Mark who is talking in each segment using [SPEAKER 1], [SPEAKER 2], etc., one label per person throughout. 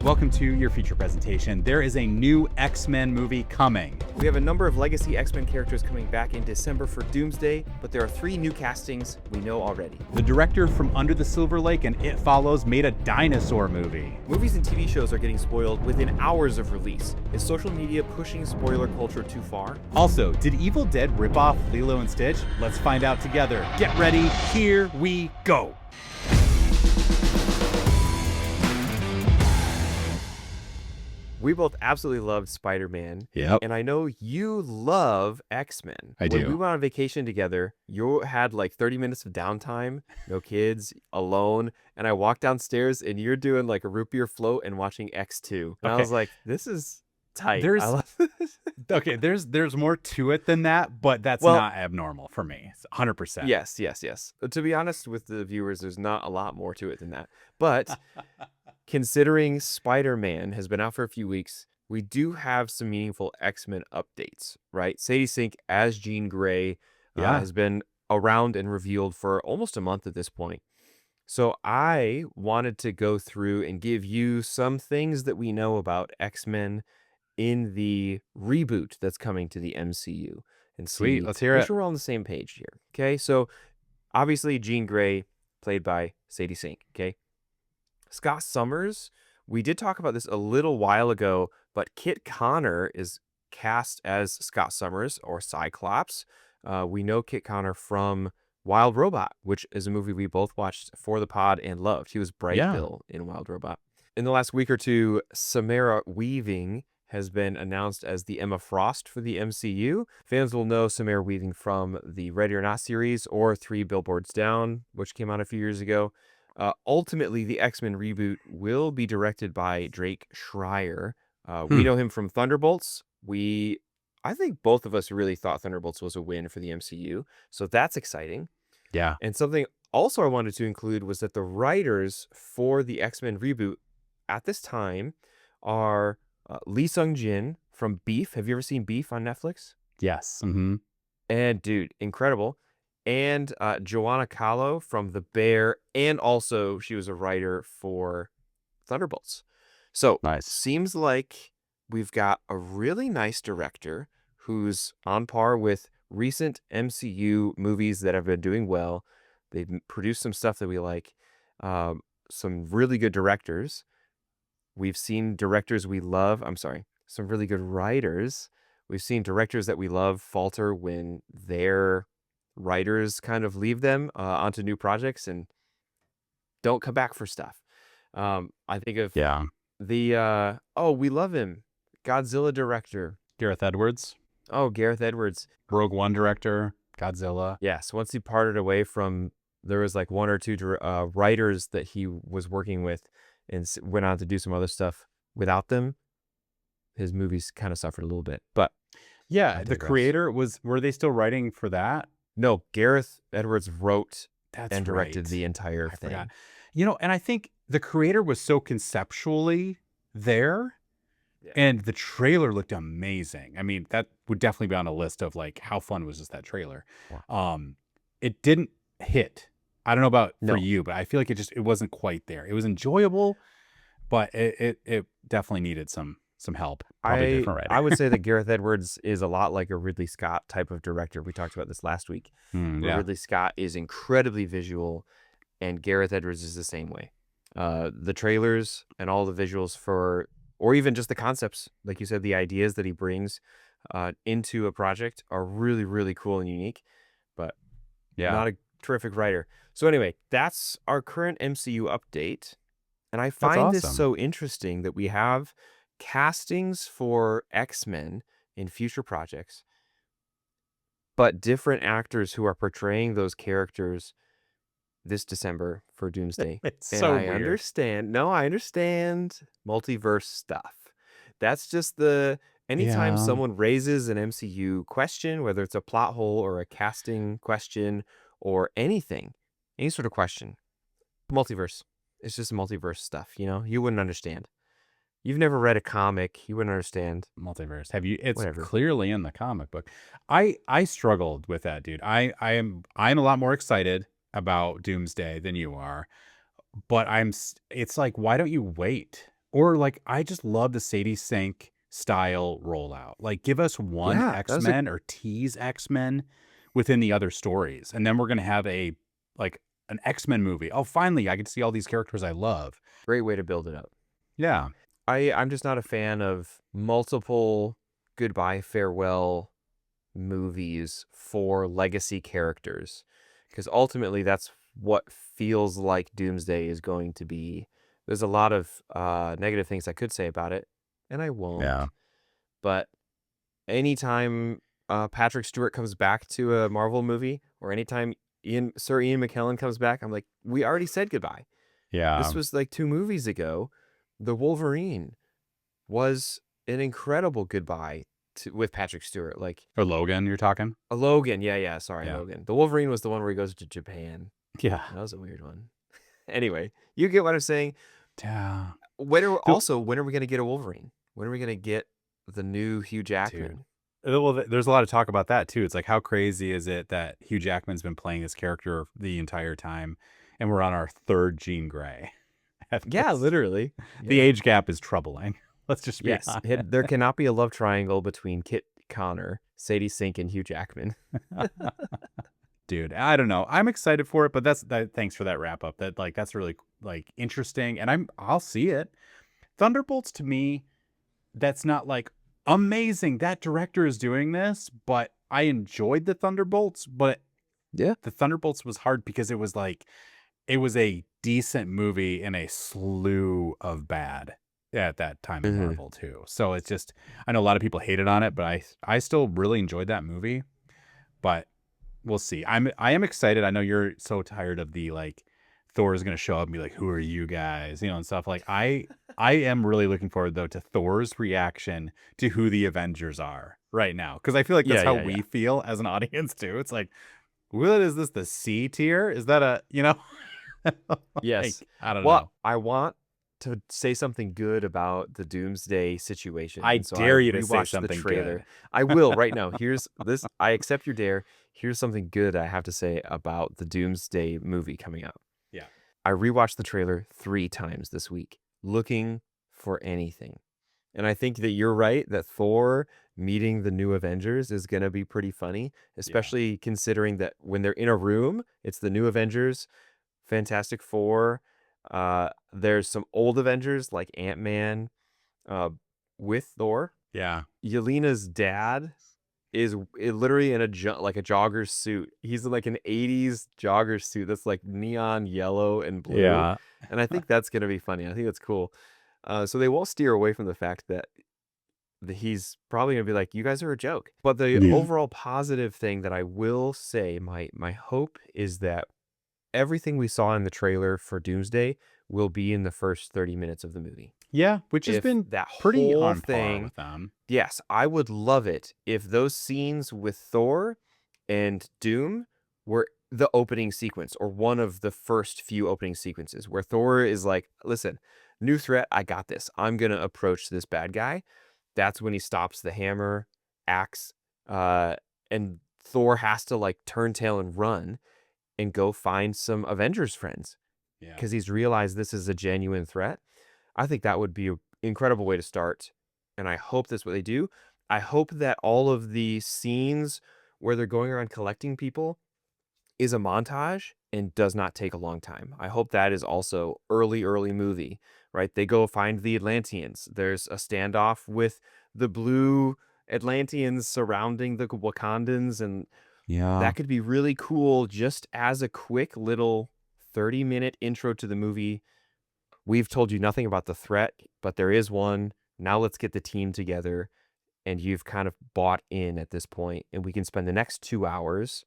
[SPEAKER 1] welcome to your feature presentation. There is a new X-Men movie coming.
[SPEAKER 2] We have a number of legacy X-Men characters coming back in December for Doomsday, but there are 3 new castings we know already.
[SPEAKER 1] The director from Under the Silver Lake and It Follows made a dinosaur movie.
[SPEAKER 2] Movies and TV shows are getting spoiled within hours of release. Is social media pushing spoiler culture too far?
[SPEAKER 1] Also, did Evil Dead rip off Lilo and Stitch? Let's find out together. Get ready, here we go.
[SPEAKER 2] We both absolutely loved Spider-Man.
[SPEAKER 1] Yep.
[SPEAKER 2] And I know you love X-Men.
[SPEAKER 1] I do.
[SPEAKER 2] When we went on vacation together, you had like 30 minutes of downtime, no kids, alone. And I walked downstairs and you're doing like a root beer float and watching X2. And I was like, this is tight.
[SPEAKER 1] Okay, there's more to it than that, but that's not abnormal for me. It's 100%.
[SPEAKER 2] Yes. To be honest with the viewers, there's not a lot more to it than that. But considering Spider-Man has been out for a few weeks, we do have some meaningful X-Men updates, right? Sadie Sink as Jean Grey has been around and revealed for almost a month at this point. So I wanted to go through and give you some things that we know about X-Men in the reboot that's coming to the MCU. And
[SPEAKER 1] Sweet, let's hear
[SPEAKER 2] make
[SPEAKER 1] it.
[SPEAKER 2] sure we're on the same page here. Okay, so obviously Jean Grey played by Sadie Sink. Okay, Scott Summers, we did talk about this a little while ago, but Kit Connor is cast as Scott Summers or Cyclops. We know Kit Connor from Wild Robot, which is a movie we both watched for the pod and loved. He was Bright Bill in Wild Robot. In the last week or two, Samara Weaving has been announced as the Emma Frost for the MCU. Fans will know Samara Weaving from the Ready or Not series or 3 Billboards Down, which came out a few years ago. Ultimately, the X-Men reboot will be directed by Drake Schreier. We know him from Thunderbolts. I think both of us really thought Thunderbolts was a win for the MCU, so that's exciting.
[SPEAKER 1] Yeah.
[SPEAKER 2] And something also I wanted to include was that the writers for the X-Men reboot at this time are Lee Sung-jin from Beef. Have you ever seen Beef on Netflix?
[SPEAKER 1] Yes. Mm-hmm.
[SPEAKER 2] And dude, incredible. And Joanna Kahlo from The Bear, and also she was a writer for Thunderbolts. So
[SPEAKER 1] Nice.
[SPEAKER 2] Seems like we've got a really nice director who's on par with recent MCU movies that have been doing well. They've produced some stuff that we like, some really good directors. We've seen directors we love. Some really good writers. We've seen directors that we love falter when their writers kind of leave them onto new projects and don't come back for stuff. I think of the we love him, Godzilla director
[SPEAKER 1] Gareth Edwards.
[SPEAKER 2] Oh, Gareth Edwards,
[SPEAKER 1] Rogue One director, Godzilla.
[SPEAKER 2] Yes, once he parted away from, there was like 1 or 2 writers that he was working with and went on to do some other stuff without them. His movies kind of suffered a little bit, but
[SPEAKER 1] yeah, the creator were they still writing for that?
[SPEAKER 2] No, Gareth Edwards wrote and directed the entire thing.
[SPEAKER 1] Forgot. You know, and I think the creator was so conceptually there, and the trailer looked amazing. I mean, that would definitely be on a list of like, how fun was just that trailer? Wow. It didn't hit. I don't know about for you, but I feel like it wasn't quite there. It was enjoyable, but it definitely needed some help. Probably different writer.
[SPEAKER 2] I would say that Gareth Edwards is a lot like a Ridley Scott type of director. We talked about this last week. Ridley Scott is incredibly visual, and Gareth Edwards is the same way. The trailers and all the visuals or even just the concepts, like you said, the ideas that he brings into a project are really, really cool and unique, but not a terrific writer. So anyway, that's our current MCU update. And I find this so interesting that we have castings for X-Men in future projects, but different actors who are portraying those characters this December for Doomsday.
[SPEAKER 1] It's
[SPEAKER 2] and
[SPEAKER 1] so
[SPEAKER 2] I
[SPEAKER 1] weird.
[SPEAKER 2] I understand multiverse stuff. That's just anytime someone raises an MCU question, whether it's a plot hole or a casting question or anything, any sort of question, multiverse. It's just multiverse stuff, you wouldn't understand. You've never read a comic, you wouldn't understand.
[SPEAKER 1] Multiverse. Have you? It's
[SPEAKER 2] Whatever.
[SPEAKER 1] Clearly in the comic book. I struggled with that, dude. I'm a lot more excited about Doomsday than you are, but it's like, why don't you wait? Or like, I just love the Sadie Sink style rollout. Like, give us one
[SPEAKER 2] Yeah, that was a
[SPEAKER 1] X-Men or tease X-Men within the other stories. And then we're gonna have like an X-Men movie. Oh, finally, I get to see all these characters I love.
[SPEAKER 2] great way to build it up.
[SPEAKER 1] Yeah.
[SPEAKER 2] I'm just not a fan of multiple goodbye, farewell movies for legacy characters, because ultimately that's what feels like Doomsday is going to be. There's a lot of negative things I could say about it, and I
[SPEAKER 1] Yeah.
[SPEAKER 2] won't. But anytime Patrick Stewart comes back to a Marvel movie, or anytime Sir Ian McKellen comes back, I'm like, we already said goodbye. This
[SPEAKER 1] Yeah.
[SPEAKER 2] was like 2 movies ago. The Wolverine was an incredible goodbye with Patrick Stewart. Like
[SPEAKER 1] Or Logan, you're talking?
[SPEAKER 2] Logan, yeah, sorry,
[SPEAKER 1] Yeah.
[SPEAKER 2] Logan. The Wolverine was the one where he goes to Japan.
[SPEAKER 1] Yeah.
[SPEAKER 2] That was a weird one. Anyway, you get what I'm saying.
[SPEAKER 1] Yeah.
[SPEAKER 2] When are
[SPEAKER 1] The-
[SPEAKER 2] we gonna get a Wolverine? When are we gonna get the new Hugh Jackman?
[SPEAKER 1] Well, there's a lot of talk about that too. It's like, how crazy is it that Hugh Jackman's been playing this character the entire time, and we're on our third Jean Grey?
[SPEAKER 2] Yeah, literally.
[SPEAKER 1] The
[SPEAKER 2] Yeah.
[SPEAKER 1] age gap is troubling. Let's just be
[SPEAKER 2] Yes,
[SPEAKER 1] honest.
[SPEAKER 2] there cannot be a love triangle between Kit Connor, Sadie Sink, and Hugh Jackman.
[SPEAKER 1] Dude, I don't know. I'm excited for it, but thanks for that wrap up. That's really like interesting, and I'll see it. Thunderbolts to me, that's not like amazing. That director is doing this, but I enjoyed the Thunderbolts, but
[SPEAKER 2] Yeah.
[SPEAKER 1] the Thunderbolts was hard because it was a decent movie in a slew of bad at that time in Marvel too. So it's just, I know a lot of people hated on it, but I still really enjoyed that movie. But we'll see. I am excited. I know you're so tired of the like Thor is going to show up and be like, "Who are you guys?" and stuff. Like I am really looking forward though to Thor's reaction to who the Avengers are right now, because I feel like that's how we feel as an audience too. It's like, what is this? The C tier? Is that a
[SPEAKER 2] Yes.
[SPEAKER 1] I don't know.
[SPEAKER 2] I want to say something good about the Doomsday situation.
[SPEAKER 1] I
[SPEAKER 2] and so
[SPEAKER 1] dare you to say
[SPEAKER 2] rewatched
[SPEAKER 1] something
[SPEAKER 2] the trailer.
[SPEAKER 1] good.
[SPEAKER 2] I will right now. Here's this. I accept your dare. Here's something good I have to say about the Doomsday movie coming out.
[SPEAKER 1] Yeah.
[SPEAKER 2] I rewatched the trailer 3 times this week, looking for anything. And I think that you're right that Thor meeting the new Avengers is going to be pretty funny, especially considering that when they're in a room, it's the new Avengers, Fantastic Four. There's some old Avengers like Ant-Man with Thor.
[SPEAKER 1] Yeah.
[SPEAKER 2] Yelena's dad is literally in a jogger suit. He's in like an 80s jogger suit that's like neon yellow and blue.
[SPEAKER 1] Yeah.
[SPEAKER 2] And I think that's going to be funny. I think that's cool. So they won't steer away from the fact that he's probably going to be like, you guys are a joke. But the overall positive thing that I will say, my hope is that everything we saw in the trailer for Doomsday will be in the first 30 minutes of the movie.
[SPEAKER 1] Yeah, which has been
[SPEAKER 2] that
[SPEAKER 1] pretty
[SPEAKER 2] whole
[SPEAKER 1] on par
[SPEAKER 2] thing
[SPEAKER 1] with them.
[SPEAKER 2] Yes, I would love it if those scenes with Thor and Doom were the opening sequence, or one of the first few opening sequences where Thor is like, listen, new threat, I got this. I'm going to approach this bad guy. That's when he stops the hammer, axe, and Thor has to like turn tail and run and go find some Avengers friends.
[SPEAKER 1] Yeah.
[SPEAKER 2] Because he's realized this is a genuine threat. I think that would be an incredible way to start. And I hope that's what they do. I hope that all of the scenes where they're going around collecting people is a montage and does not take a long time. I hope that is also early movie, right? They go find the Atlanteans. There's a standoff with the blue Atlanteans surrounding the Wakandans, and that could be really cool just as a quick little 30-minute intro to the movie. We've told you nothing about the threat, but there is one. Now let's get the team together, and you've kind of bought in at this point, and we can spend the next 2 hours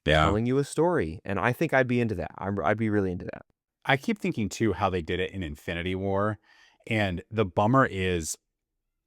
[SPEAKER 2] telling you a story. And I think I'd be into that. I'd be really into that.
[SPEAKER 1] I keep thinking too how they did it in Infinity War, and the bummer is,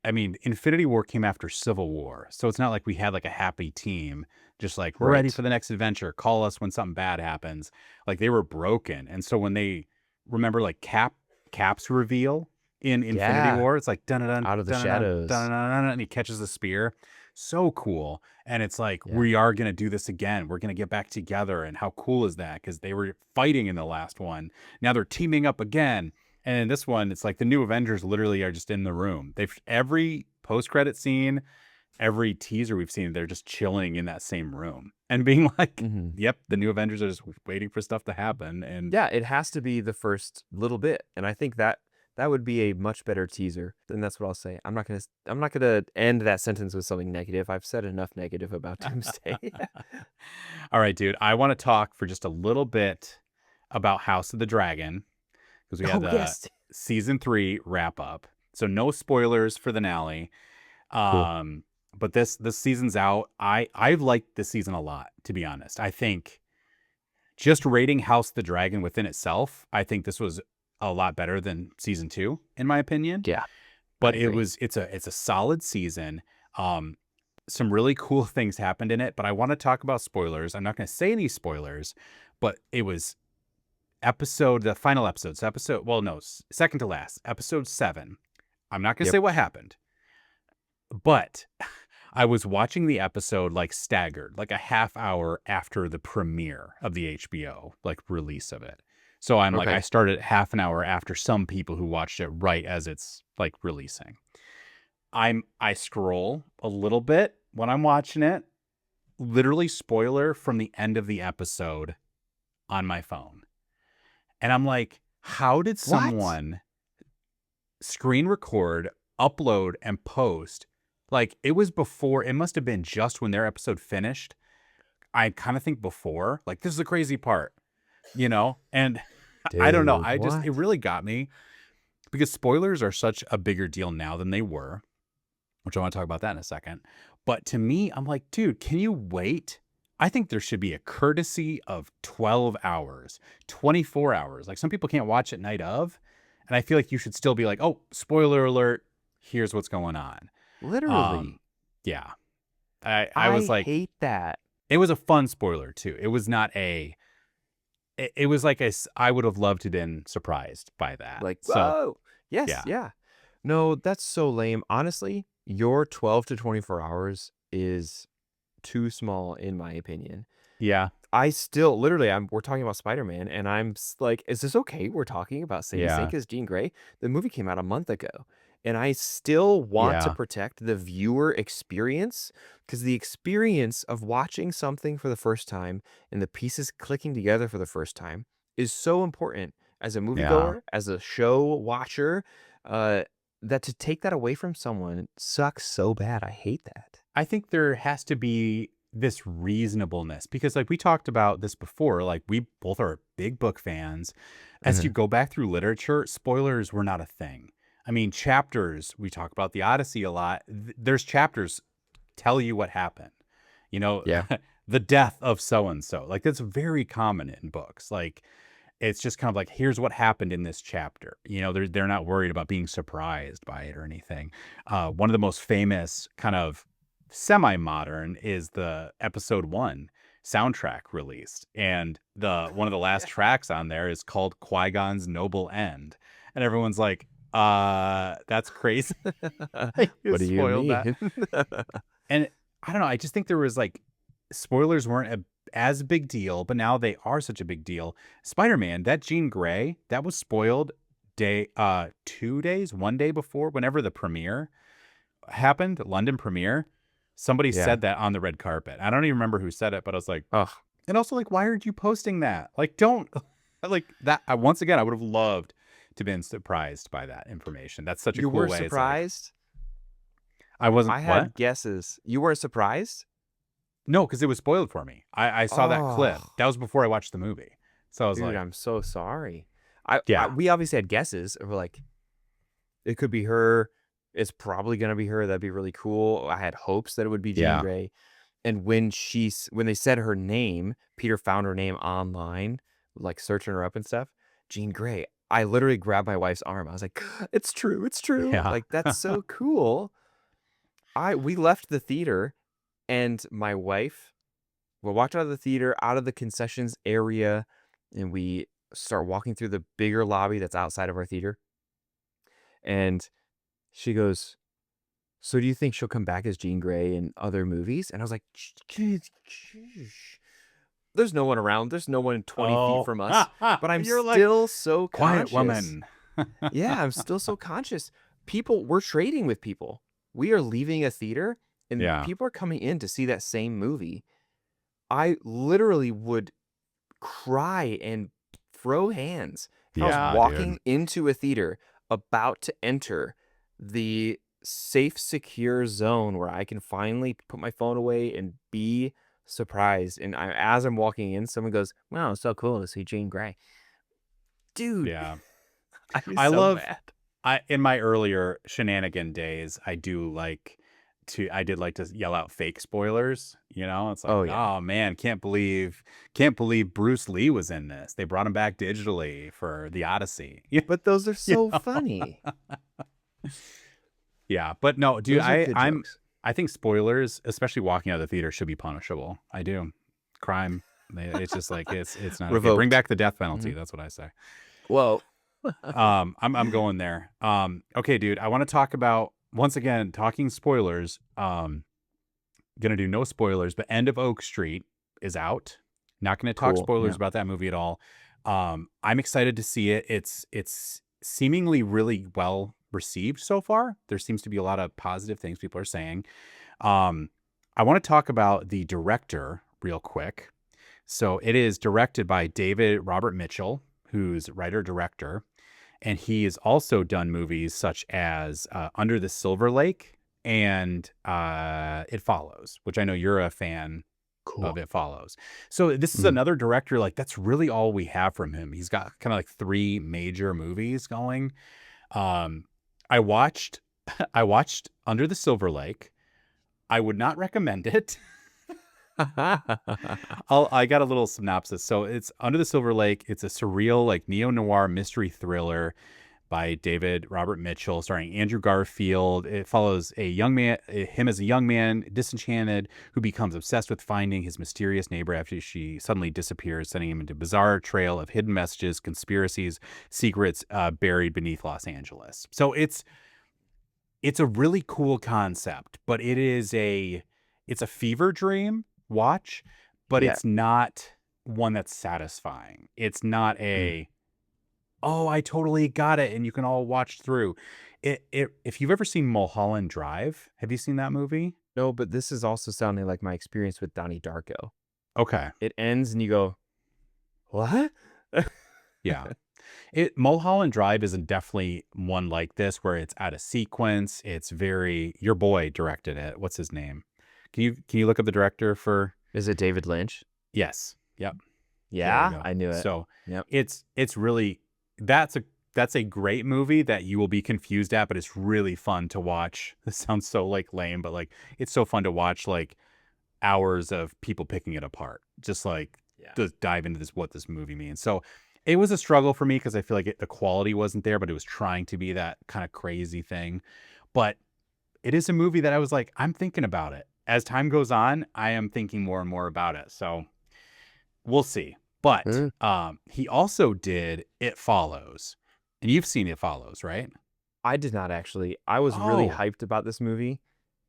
[SPEAKER 1] I mean, Infinity War came after Civil War, so it's not like we had like a happy team, just like, we're ready for the next adventure, call us when something bad happens. Like, they were broken. And so when they remember like Cap's reveal in Infinity War, it's like dun dun
[SPEAKER 2] out of the shadows,
[SPEAKER 1] and he catches the spear. So cool. And it's like, we are going to do this again. We're going to get back together. And how cool is that? Because they were fighting in the last one. Now they're teaming up again. And in this one, it's like the new Avengers literally are just in the room. Every post-credit scene, every teaser we've seen, they're just chilling in that same room and being like,
[SPEAKER 2] Mm-hmm.
[SPEAKER 1] yep, the new Avengers are just waiting for stuff to happen. And
[SPEAKER 2] Yeah, it has to be the first little bit, and I think that would be a much better teaser. And that's what I'll say. I'm not gonna end that sentence with something negative. I've said enough negative about Doomsday.
[SPEAKER 1] all right, dude, I want to talk for just a little bit about House of the Dragon because we had
[SPEAKER 2] Oh
[SPEAKER 1] the
[SPEAKER 2] yes,
[SPEAKER 1] season 3 wrap up. So no spoilers for the finale.
[SPEAKER 2] cool.
[SPEAKER 1] But this season's out. I've liked this season a lot, to be honest. I think just rating House of the Dragon within itself, I think this was a lot better than season 2, in my opinion.
[SPEAKER 2] Yeah, I
[SPEAKER 1] But
[SPEAKER 2] agree.
[SPEAKER 1] it's a solid season. Some really cool things happened in it, but I want to talk about spoilers. I'm not going to say any spoilers, but it was the final episode, well, no, second to last, episode 7. I'm not going to
[SPEAKER 2] Yep.
[SPEAKER 1] say what happened, but I was watching the episode like staggered, like a half hour after the premiere of the HBO like release of it. So I'm like, I
[SPEAKER 2] Okay.
[SPEAKER 1] started half an hour after some people who watched it right as it's like releasing. I scroll a little bit when I'm watching it, literally spoiler from the end of the episode on my phone. And I'm like, how did
[SPEAKER 2] What?
[SPEAKER 1] someone screen record, upload, and post? Like, it was before, it must have been just when their episode finished. I kind of think before, like, this is the crazy part, And I don't know.
[SPEAKER 2] Dude,
[SPEAKER 1] It
[SPEAKER 2] what?
[SPEAKER 1] really got me because spoilers are such a bigger deal now than they were, which I want to talk about that in a second. But to me, I'm like, dude, can you wait? I think there should be a courtesy of 12 hours, 24 hours. Like, some people can't watch it night of. And I feel like you should still be like, oh, spoiler alert, here's what's going on.
[SPEAKER 2] Literally.
[SPEAKER 1] Yeah. I
[SPEAKER 2] I
[SPEAKER 1] was like,
[SPEAKER 2] hate that.
[SPEAKER 1] it was a fun spoiler too. It was not it was like I would have loved to have been surprised by that.
[SPEAKER 2] Like,
[SPEAKER 1] So
[SPEAKER 2] whoa. Yes,
[SPEAKER 1] yeah.
[SPEAKER 2] yeah. No, that's so lame. Honestly, your 12 to 24 hours is too small in my opinion.
[SPEAKER 1] Yeah.
[SPEAKER 2] I still literally we're talking about Spider-Man and like, is this okay? We're talking about Sadie
[SPEAKER 1] Yeah.
[SPEAKER 2] Sink as Jean Grey. The movie came out a month ago. And I still want to
[SPEAKER 1] Yeah.
[SPEAKER 2] protect the viewer experience because the experience of watching something for the first time and the pieces clicking together for the first time is so important as a
[SPEAKER 1] Yeah.
[SPEAKER 2] moviegoer, as a show watcher, that to take that away from someone sucks so bad. I hate that.
[SPEAKER 1] I think there has to be this reasonableness because like we talked about this before, like we both are big book fans. As you go back through literature, spoilers were not a thing. I mean, chapters, we talk about the Odyssey a lot. There's chapters tell you what happened.
[SPEAKER 2] Yeah.
[SPEAKER 1] The death of so and so. Like that's very common in books. Like it's just kind of like here's what happened in this chapter. They're not worried about being surprised by it or anything. One of the most famous kind of semi-modern is the episode 1 soundtrack released, and one of the last tracks on there is called Qui-Gon's Noble End, and everyone's like, that's crazy. You
[SPEAKER 2] What do you
[SPEAKER 1] spoiled that.
[SPEAKER 2] mean?
[SPEAKER 1] And I don't know, I just think there was like spoilers weren't as big deal, but now they are such a big deal. Spider-Man, that Jean Grey, that was spoiled 2 days, 1 day before, whenever the premiere happened, London premiere. Somebody
[SPEAKER 2] Yeah.
[SPEAKER 1] said that on the red carpet. I don't even remember who said it, but I was like,
[SPEAKER 2] Ugh.
[SPEAKER 1] and also like, why aren't you posting that? Like, don't like that. Once again, I would have loved to have been surprised by that information. That's such a
[SPEAKER 2] You
[SPEAKER 1] cool
[SPEAKER 2] were
[SPEAKER 1] way.
[SPEAKER 2] surprised?
[SPEAKER 1] I wasn't.
[SPEAKER 2] I
[SPEAKER 1] What?
[SPEAKER 2] had guesses. You weren't surprised?
[SPEAKER 1] No, because it was spoiled for me. I saw that clip.
[SPEAKER 2] Oh,
[SPEAKER 1] That was before I watched the movie. So I was
[SPEAKER 2] dude,
[SPEAKER 1] like,
[SPEAKER 2] I'm so sorry.
[SPEAKER 1] yeah,
[SPEAKER 2] We obviously had guesses. We're like, it could be her. It's probably gonna be her. That'd be really cool. I had hopes that it would be Jean
[SPEAKER 1] yeah,
[SPEAKER 2] Grey. And when they said her name, Peter found her name online, like searching her up and stuff. Jean Grey. I literally grabbed my wife's arm. I was like, "It's true. It's true."
[SPEAKER 1] yeah.
[SPEAKER 2] Like that's so cool. We left the theater, and my wife, we walked out of the theater, out of the concessions area, and we start walking through the bigger lobby that's outside of our theater. And she goes, "So do you think she'll come back as Jean Grey in other movies?" And I was like, "There's no one around. There's no one 20 feet
[SPEAKER 1] Oh,
[SPEAKER 2] from us." But I'm
[SPEAKER 1] you're like
[SPEAKER 2] still so
[SPEAKER 1] quiet
[SPEAKER 2] conscious.
[SPEAKER 1] woman.
[SPEAKER 2] Yeah, I'm still so conscious. We're trading with people. We are leaving a theater and
[SPEAKER 1] Yeah.
[SPEAKER 2] people are coming in to see that same movie. I literally would cry and throw hands if I was
[SPEAKER 1] Yeah, dude.
[SPEAKER 2] walking into a theater about to enter the safe, secure zone where I can finally put my phone away and be surprised. And as I'm walking in, someone goes, "Wow, it's so cool to see Jean Grey." Dude,
[SPEAKER 1] Yeah.
[SPEAKER 2] I'd be
[SPEAKER 1] I
[SPEAKER 2] so
[SPEAKER 1] love
[SPEAKER 2] mad.
[SPEAKER 1] in my earlier shenanigan days, I did like to yell out fake spoilers, you know? It's like,
[SPEAKER 2] Oh, yeah.
[SPEAKER 1] "Oh, man, can't believe Bruce Lee was in this. They brought him back digitally for the Odyssey."
[SPEAKER 2] But those are
[SPEAKER 1] You
[SPEAKER 2] so
[SPEAKER 1] know?
[SPEAKER 2] funny.
[SPEAKER 1] Yeah, but no, dude,
[SPEAKER 2] Those are good jokes.
[SPEAKER 1] I think spoilers, especially walking out of the theater, should be punishable. I do. Crime, it's just like it's not okay. Bring
[SPEAKER 2] Revoked.
[SPEAKER 1] back the death penalty.
[SPEAKER 2] Mhm.
[SPEAKER 1] That's what I say.
[SPEAKER 2] Whoa.
[SPEAKER 1] I'm going there. Okay, dude, I want to talk about once again talking spoilers. Gonna do no spoilers, but End of Oak Street is out. Not gonna talk
[SPEAKER 2] Cool.
[SPEAKER 1] spoilers
[SPEAKER 2] Yeah.
[SPEAKER 1] about that movie at all. I'm excited to see it. It's seemingly really well received so far. There seems to be a lot of positive things people are saying. Um, I want to talk about the director real quick. So it is directed by David Robert Mitchell, who's writer director, and he has also done movies such as Under the Silver Lake and It Follows, which I know you're a fan of.
[SPEAKER 2] Cool.
[SPEAKER 1] It Follows. So this is
[SPEAKER 2] Mhm.
[SPEAKER 1] another director, like that's really all we have from him. He's got kind of like three major movies going. Um, I watched I watched Under the Silver Lake. I would not recommend it. I got a little synopsis. So it's Under the Silver Lake. It's a surreal, like neo-noir mystery thriller by David Robert Mitchell, starring Andrew Garfield. It follows a young man, him as a young man, disenchanted, who becomes obsessed with finding his mysterious neighbor after she suddenly disappears, sending him into a bizarre trail of hidden messages, conspiracies, secrets buried beneath Los Angeles. So it's a really cool concept, but it's a fever dream watch, but
[SPEAKER 2] Yeah.
[SPEAKER 1] it's not one that's satisfying. It's not
[SPEAKER 2] Mm.
[SPEAKER 1] a, oh, I totally got it, and you can all watch through. If you've ever seen Mulholland Drive, have you seen that movie?
[SPEAKER 2] No, but this is also sounding like my experience with Donnie Darko.
[SPEAKER 1] Okay,
[SPEAKER 2] It ends and you go, "What?"
[SPEAKER 1] yeah. Mulholland Drive is definitely one like this where it's out of sequence. It's very your boy directed it. What's his name? Can you look up the director for
[SPEAKER 2] Is it David Lynch?
[SPEAKER 1] yes. Yep. There we
[SPEAKER 2] Yeah,
[SPEAKER 1] go.
[SPEAKER 2] I knew it.
[SPEAKER 1] So
[SPEAKER 2] Yep.
[SPEAKER 1] it's really that's a great movie that you will be confused at, but it's really fun to watch. This sounds so like lame, but like it's so fun to watch like hours of people picking it apart. Just like
[SPEAKER 2] Yeah.
[SPEAKER 1] just dive into what this movie means. So it was a struggle for me because I feel like the quality wasn't there, but it was trying to be that kind of crazy thing. But it is a movie that I was like, I'm thinking about it. As time goes on, I am thinking more and more about it. So we'll see. But
[SPEAKER 2] Mm.
[SPEAKER 1] he also did It Follows. And you've seen It Follows, right?
[SPEAKER 2] I did not actually. I was really
[SPEAKER 1] Oh,
[SPEAKER 2] hyped about this movie,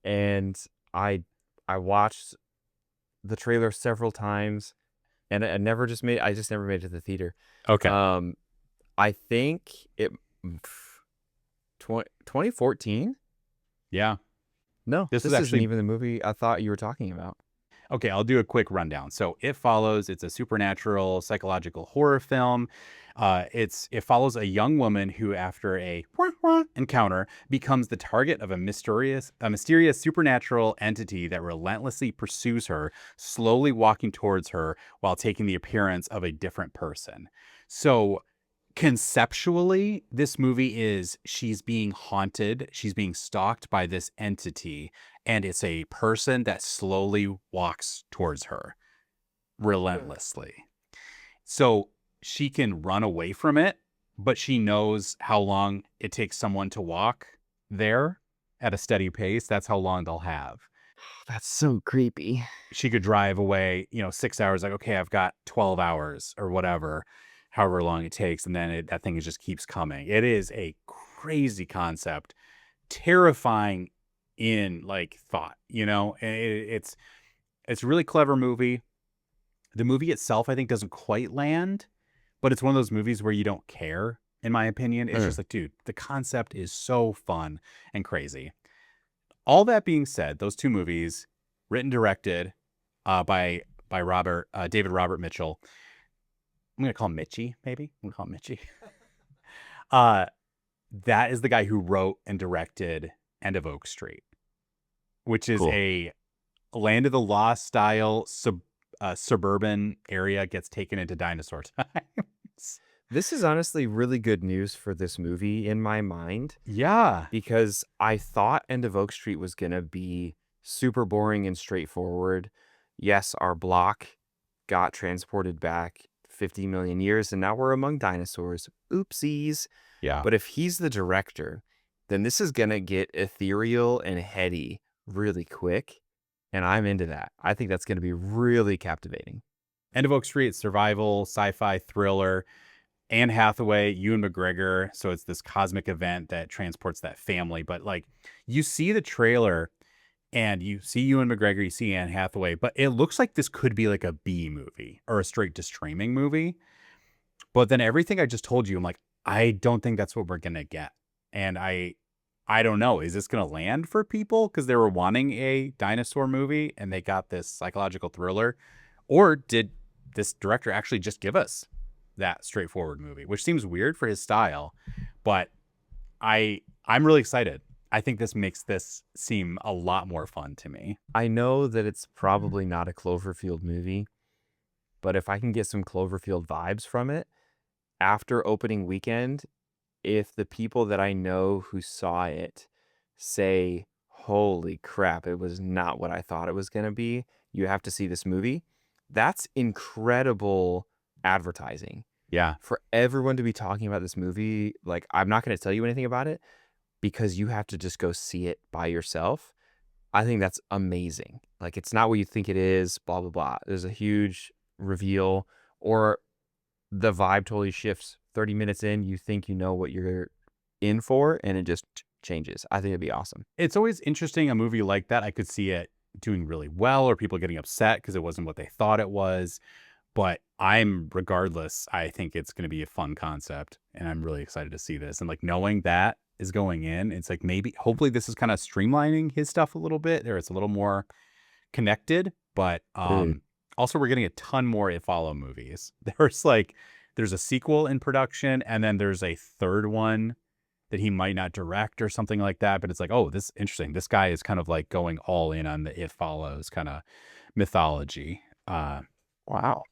[SPEAKER 2] and I watched the trailer several times, and I just never made it to the theater.
[SPEAKER 1] okay.
[SPEAKER 2] Um, I think it 2014?
[SPEAKER 1] Yeah.
[SPEAKER 2] No,
[SPEAKER 1] This was
[SPEAKER 2] this isn't
[SPEAKER 1] actually
[SPEAKER 2] even the movie I thought you were talking about.
[SPEAKER 1] okay. I'll do a quick rundown. So It Follows. It's a supernatural psychological horror film. It follows a young woman who, after a encounter, becomes the target of a mysterious supernatural entity that relentlessly pursues her, slowly walking towards her while taking the appearance of a different person. So conceptually, this movie is she's being haunted, she's being stalked by this entity, and it's a person that slowly walks towards her relentlessly. So she can run away from it, but she knows how long it takes someone to walk there at a steady pace. That's how long they'll have.
[SPEAKER 2] That's so creepy.
[SPEAKER 1] She could drive away, 6 hours, like, okay, I've got 12 hours or whatever, however long it takes. And then that thing just keeps coming. It is a crazy concept, terrifying in like thought, it's a really clever movie. The movie itself, I think, doesn't quite land, but it's one of those movies where you don't care. in my opinion. It's just like, dude, the concept is so fun and crazy. All that being said, those two movies, written, directed by David Robert Mitchell. I'm gonna call him Mitchie, maybe. I'm gonna call him Mitchie. That is the guy who wrote and directed End of Oak Street, which is
[SPEAKER 2] Cool.
[SPEAKER 1] a Land of the Lost style suburban area gets taken into dinosaur times.
[SPEAKER 2] This is honestly really good news for this movie in my mind,
[SPEAKER 1] Yeah.
[SPEAKER 2] because I thought End of Oak Street was going to be super boring and straightforward. Yes, our block got transported back 50 million years and now we're among dinosaurs. Oopsies.
[SPEAKER 1] Yeah.
[SPEAKER 2] But if he's the director, then this is going to get ethereal and heady really quick. And I'm into that. I think that's going to be really captivating.
[SPEAKER 1] End of Oak Street, survival, sci-fi thriller. Anne Hathaway, Ewan McGregor. So it's this cosmic event that transports that family. But like, you see the trailer and you see Ewan McGregor, you see Anne Hathaway, but it looks like this could be like a B movie or a straight to streaming movie. But then everything I just told you, I'm like, I don't think that's what we're going to get. And I don't know. Is this going to land for people because they were wanting a dinosaur movie and they got this psychological thriller? Or did this director actually just give us that straightforward movie, which seems weird for his style, but I'm really excited. I think this makes this seem a lot more fun to me.
[SPEAKER 2] I know that it's probably not a Cloverfield movie, but if I can get some Cloverfield vibes from it, after opening weekend, if the people that I know who saw it say, holy crap, it was not what I thought it was going to be, you have to see this movie, that's incredible advertising.
[SPEAKER 1] Yeah.
[SPEAKER 2] For everyone to be talking about this movie, like, I'm not going to tell you anything about it because you have to just go see it by yourself. I think that's amazing. Like, it's not what you think it is, blah, blah, blah. There's a huge reveal, or the vibe totally shifts. 30 minutes in, you think you know what you're in for, and it just changes. I think it'd be awesome.
[SPEAKER 1] It's always interesting, a movie like that. I could see it doing really well or people getting upset because it wasn't what they thought it was. But regardless, I think it's going to be a fun concept and I'm really excited to see this. And like knowing that is going in, it's like hopefully this is kind of streamlining his stuff a little bit, or it's a little more connected. But also we're getting a ton more It Follow movies. There's a sequel in production and then there's a third one that he might not direct or something like that. But it's like, oh, this is interesting. This guy is kind of like going all in on the It Follows kind of mythology.
[SPEAKER 2] Wow.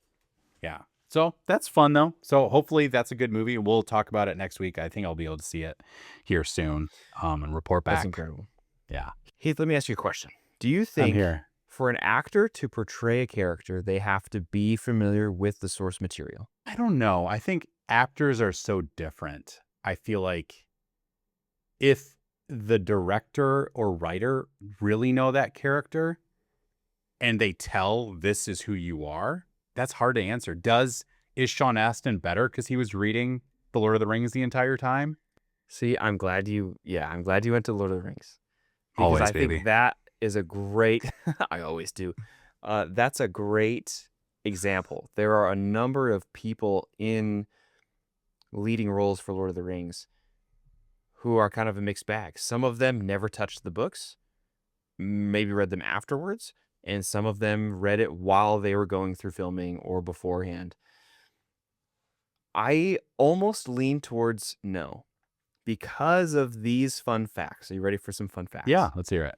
[SPEAKER 1] Yeah. So that's fun though. So hopefully that's a good movie. We'll talk about it next week. I think I'll be able to see it here soon and report back.
[SPEAKER 2] That's incredible.
[SPEAKER 1] Yeah.
[SPEAKER 2] Heath, let me ask you a question. Do you
[SPEAKER 1] I'm
[SPEAKER 2] think
[SPEAKER 1] here.
[SPEAKER 2] for an actor to portray a character, they have to be familiar with the source material?
[SPEAKER 1] I don't know. I think actors are so different. I feel like if the director or writer really know that character and they tell this is who you are, that's hard to answer. Is Sean Astin better because he was reading The Lord of the Rings the entire time?
[SPEAKER 2] See, I'm glad you went to Lord of the Rings. Because
[SPEAKER 1] Always,
[SPEAKER 2] I
[SPEAKER 1] baby.
[SPEAKER 2] think that is a great, I always do. That's a great example. There are a number of people in leading roles for Lord of the Rings who are kind of a mixed bag. Some of them never touched the books, maybe read them afterwards, and some of them read it while they were going through filming or beforehand. I almost lean towards no, because of these fun facts. Are you ready for some fun facts?
[SPEAKER 1] Yeah, let's hear it.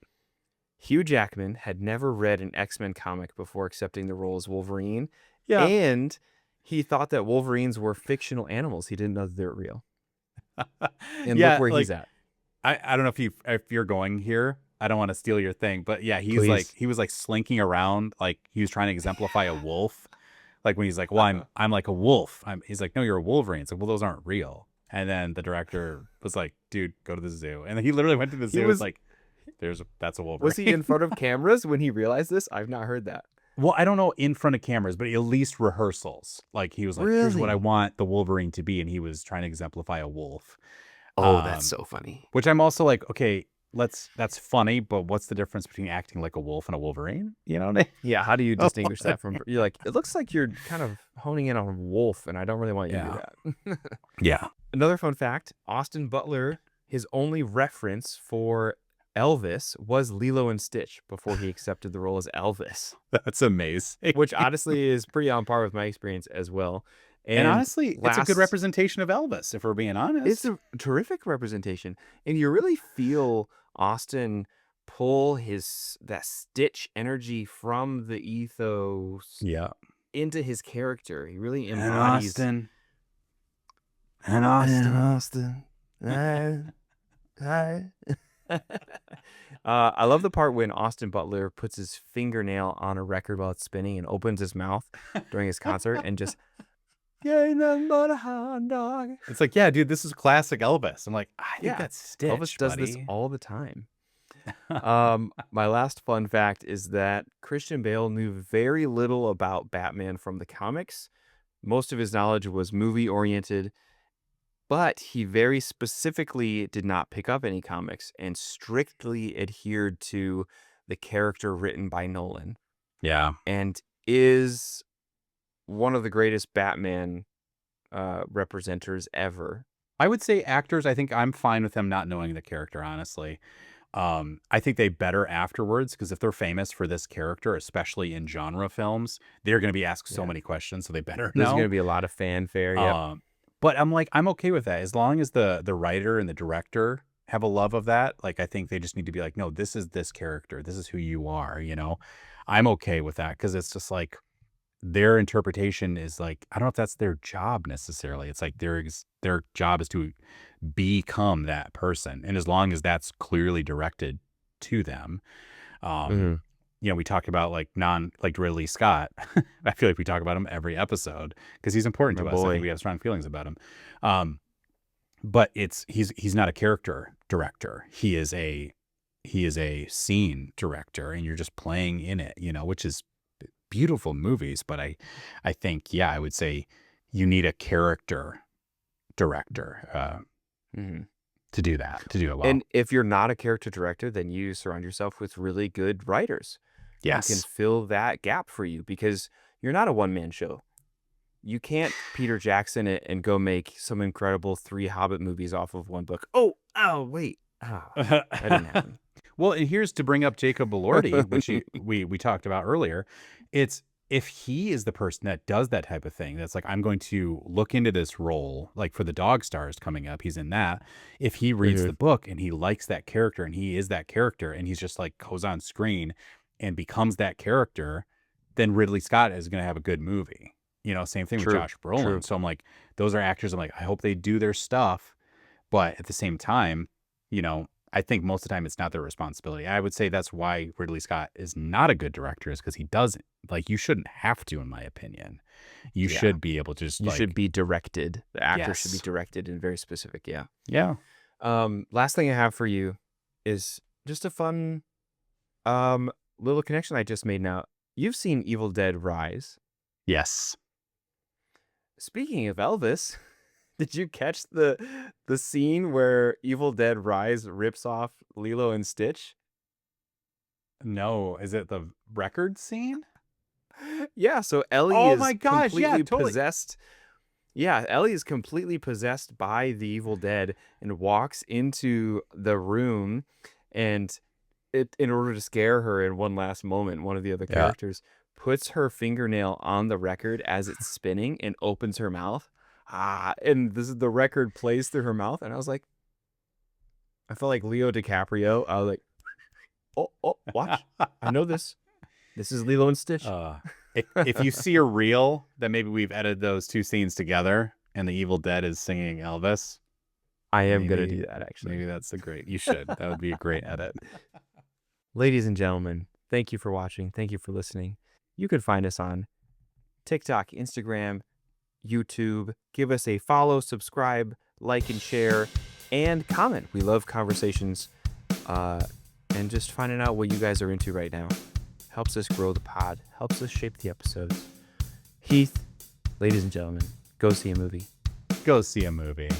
[SPEAKER 2] Hugh Jackman had never read an X-Men comic before accepting the role as Wolverine.
[SPEAKER 1] Yeah.
[SPEAKER 2] And he thought that Wolverines were fictional animals. He didn't know that they were real. And
[SPEAKER 1] Yeah,
[SPEAKER 2] look where
[SPEAKER 1] like,
[SPEAKER 2] he's at.
[SPEAKER 1] I don't know if you're going here. I don't want to steal your thing, but yeah,
[SPEAKER 2] Please.
[SPEAKER 1] he was like slinking around, like he was trying to exemplify a wolf. Like when he's like, well, I'm like a wolf. He's like, no, you're a Wolverine. It's like, well, those aren't real. And then the director was like, dude, go to the zoo. And then he literally went to the zoo.
[SPEAKER 2] was
[SPEAKER 1] like, that's a Wolverine.
[SPEAKER 2] Was he in front of cameras when he realized this? I've not heard that.
[SPEAKER 1] Well, I don't know in front of cameras, but at least rehearsals. Like he was like, here's what
[SPEAKER 2] Really?
[SPEAKER 1] I want the Wolverine to be. And he was trying to exemplify a wolf.
[SPEAKER 2] Oh, that's so funny.
[SPEAKER 1] Which I'm also like, okay, that's funny, but what's the difference between acting like a wolf and a Wolverine? You know what I mean?
[SPEAKER 2] Yeah, how do you distinguish that from... You're like, it looks like you're kind of honing in on wolf, and I don't really want you to do that.
[SPEAKER 1] Yeah.
[SPEAKER 2] Another fun fact, Austin Butler, his only reference for Elvis was Lilo and Stitch before he accepted the role as Elvis,
[SPEAKER 1] That's amazing.
[SPEAKER 2] which honestly is pretty on par with my experience as well.
[SPEAKER 1] And
[SPEAKER 2] And
[SPEAKER 1] honestly, it's a good representation of Elvis, if we're being honest.
[SPEAKER 2] It's a terrific representation. And you really feel Austin pull that Stitch energy from the ethos
[SPEAKER 1] Yeah.
[SPEAKER 2] into his character. He really
[SPEAKER 1] And
[SPEAKER 2] embodies
[SPEAKER 1] Austin. And Austin.
[SPEAKER 2] Austin. I love the part when Austin Butler puts his fingernail on a record while it's spinning and opens his mouth during his concert and just, yeah, ain't nothing but a hound dog.
[SPEAKER 1] It's like, yeah, dude, this is classic Elvis. I'm like, I think
[SPEAKER 2] Yeah,
[SPEAKER 1] that's Stitch,
[SPEAKER 2] Elvis does
[SPEAKER 1] buddy.
[SPEAKER 2] this all the time. My last fun fact is that Christian Bale knew very little about Batman from the comics. Most of his knowledge was movie oriented, but he very specifically did not pick up any comics and strictly adhered to the character written by Nolan,
[SPEAKER 1] Yeah.
[SPEAKER 2] and is one of the greatest Batman representers ever.
[SPEAKER 1] I would say actors, I think I'm fine with them not knowing the character, honestly. I think they better afterwards, because if they're famous for this character, especially in genre films, they're going to be asked so
[SPEAKER 2] Yeah.
[SPEAKER 1] many questions, so they better
[SPEAKER 2] There's
[SPEAKER 1] know.
[SPEAKER 2] going to be a lot of fanfare. Yep.
[SPEAKER 1] But I'm like, I'm okay with that as long as the writer and the director have a love of that. Like, I think they just need to be like, no, this is this character. This is who you are. You know, I'm okay with that, because it's just like their interpretation is like, I don't know if that's their job necessarily. It's like their job is to become that person, and as long as that's clearly directed to them,
[SPEAKER 2] Mhm.
[SPEAKER 1] you know, we talk about like Ridley Scott. I feel like we talk about him every episode because he's important
[SPEAKER 2] My
[SPEAKER 1] to us. I
[SPEAKER 2] boy.
[SPEAKER 1] think we have strong feelings about him. But he's not a character director. He is a scene director, and you're just playing in it, you know, which is beautiful movies. But I think, yeah, I would say you need a character director
[SPEAKER 2] Mhm.
[SPEAKER 1] to do that, to do it well.
[SPEAKER 2] And if you're not a character director, then you surround yourself with really good writers who can
[SPEAKER 1] Yes.
[SPEAKER 2] fill that gap for you, because you're not a one-man show. You can't Peter Jackson it and go make some incredible 3 Hobbit movies off of one book. Oh, wait. That didn't happen.
[SPEAKER 1] Well, and here's to bring up Jacob Elordi, which we talked about earlier. It's if he is the person that does that type of thing, that's like, I'm going to look into this role, like for the Dog Stars coming up, he's in that. If he reads the book and he likes that character and he is that character and he's just like goes on screen and becomes that character, then Ridley Scott is going to have a good movie. You know, same thing with Josh Brolin.
[SPEAKER 2] True.
[SPEAKER 1] So I'm like, those are actors. I'm like, I hope they do their stuff, but at the same time, you know, I think most of the time it's not their responsibility. I would say that's why Ridley Scott is not a good director, is because he doesn't, like, you shouldn't have to, in my opinion. You should be able to just
[SPEAKER 2] You should be directed. The actor should be
[SPEAKER 1] Yes.
[SPEAKER 2] directed and very specific. Yeah.
[SPEAKER 1] Yeah.
[SPEAKER 2] Last thing I have for you is just a fun little connection I just made now. You've seen Evil Dead Rise.
[SPEAKER 1] Yes.
[SPEAKER 2] Speaking of Elvis, did you catch the scene where Evil Dead Rise rips off Lilo and Stitch?
[SPEAKER 1] No. Is it the record scene?
[SPEAKER 2] Yeah, so Ellie
[SPEAKER 1] Oh
[SPEAKER 2] is
[SPEAKER 1] my gosh, yeah,
[SPEAKER 2] completely
[SPEAKER 1] totally.
[SPEAKER 2] possessed. Yeah, Ellie is completely possessed by the Evil Dead and walks into the room, and in order to scare her in one last moment, one of the other
[SPEAKER 1] Yeah.
[SPEAKER 2] characters puts her fingernail on the record as it's spinning and opens her mouth. And the record plays through her mouth, and I was like, I felt like Leo DiCaprio. I was like, oh, watch. I know this. This is Lilo and Stitch.
[SPEAKER 1] If you see a reel that maybe we've edited those two scenes together and the Evil Dead is singing Elvis,
[SPEAKER 2] I am going to
[SPEAKER 1] maybe-
[SPEAKER 2] do that, actually.
[SPEAKER 1] maybe that's you should. That would be a great edit.
[SPEAKER 2] Ladies and gentlemen, thank you for watching. Thank you for listening. You can find us on TikTok, Instagram, YouTube. Give us a follow, subscribe, like, and share, and comment. We love conversations and just finding out what you guys are into right now. Helps us grow the pod, helps us shape the episodes. Heath, ladies and gentlemen, go see a movie.
[SPEAKER 1] Go see a movie.